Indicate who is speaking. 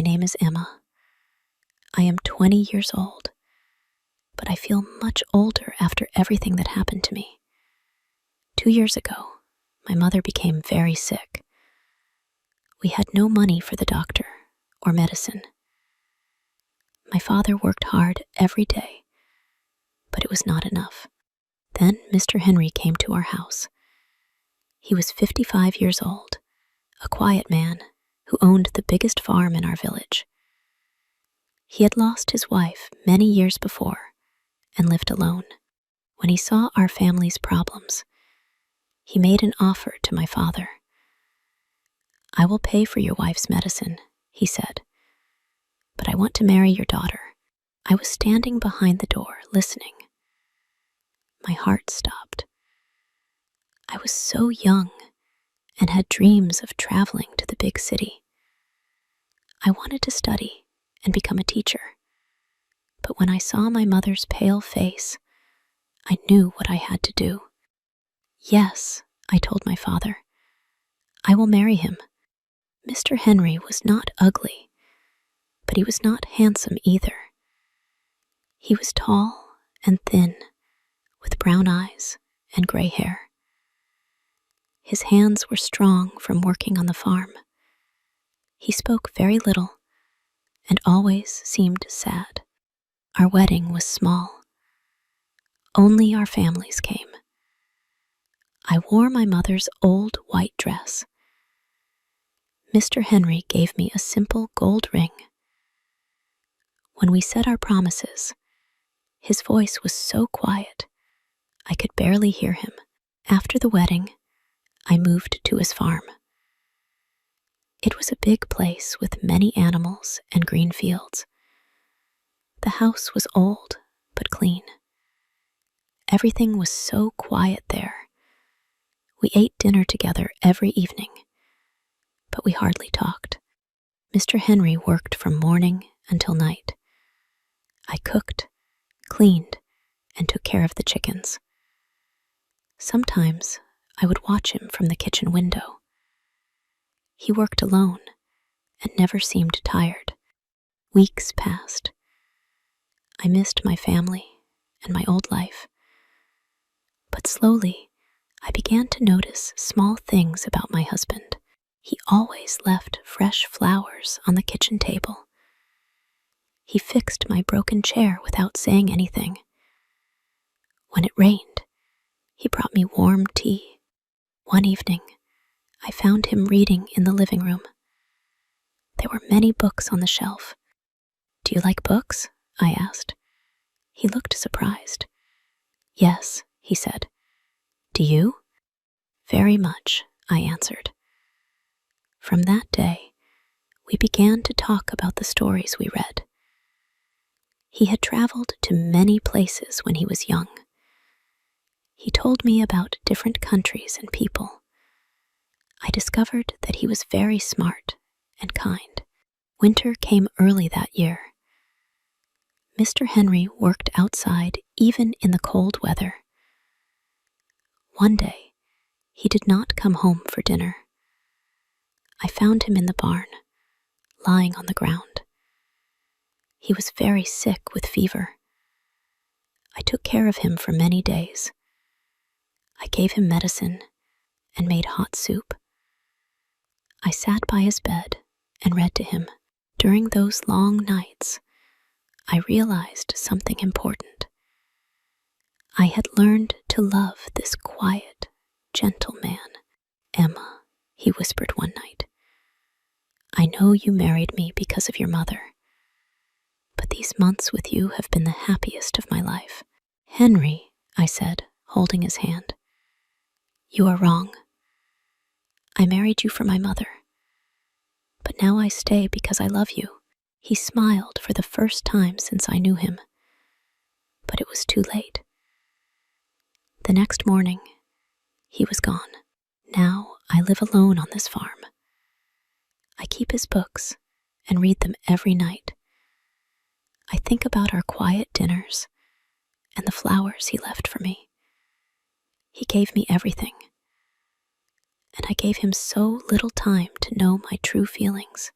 Speaker 1: My name is Emma. I am 20 years old, but I feel much older after everything that happened to me. 2 years ago, my mother became very sick. We had no money for the doctor or medicine. My father worked hard every day, but it was not enough. Then Mr. Henry came to our house. He was 55 years old, a quiet man who owned the biggest farm in our village. He had lost his wife many years before and lived alone. When he saw our family's problems, he made an offer to my father. "I will pay for your wife's medicine," he said, "but I want to marry your daughter." I was standing behind the door listening. My heart stopped. I was so young and had dreams of traveling to the big city. I wanted to study and become a teacher. But when I saw my mother's pale face, I knew what I had to do. "Yes," I told my father, "I will marry him." Mr. Henry was not ugly, but he was not handsome either. He was tall and thin, with brown eyes and gray hair. His hands were strong from working on the farm. He spoke very little and always seemed sad. Our wedding was small. Only our families came. I wore my mother's old white dress. Mr. Henry gave me a simple gold ring. When we said our promises, his voice was so quiet, I could barely hear him. After the wedding, I moved to his farm. It was a big place with many animals and green fields. The house was old but clean. Everything was so quiet there. We ate dinner together every evening, but we hardly talked. Mr. Henry worked from morning until night. I cooked, cleaned, and took care of the chickens. Sometimes I would watch him from the kitchen window. He worked alone and never seemed tired. Weeks passed. I missed my family and my old life. But slowly, I began to notice small things about my husband. He always left fresh flowers on the kitchen table. He fixed my broken chair without saying anything. When it rained, he brought me warm tea. One evening, I found him reading in the living room. There were many books on the shelf. "Do you like books?" I asked. He looked surprised. "Yes," he said. "Do you?" "Very much," I answered. From that day, we began to talk about the stories we read. He had traveled to many places when he was young. He told me about different countries and people. I discovered that he was very smart and kind. Winter came early that year. Mr. Henry worked outside even in the cold weather. One day, he did not come home for dinner. I found him in the barn, lying on the ground. He was very sick with fever. I took care of him for many days. I gave him medicine and made hot soup. I sat by his bed and read to him. During those long nights, I realized something important. I had learned to love this quiet, gentle man. "Emma," he whispered one night, "I know you married me because of your mother, but these months with you have been the happiest of my life." "Henry," I said, holding his hand, "you are wrong. I married you for my mother, but now I stay because I love you." He smiled for the first time since I knew him, but it was too late. The next morning, he was gone. Now I live alone on this farm. I keep his books and read them every night. I think about our quiet dinners and the flowers he left for me. He gave me everything, and I gave him so little time to know my true feelings.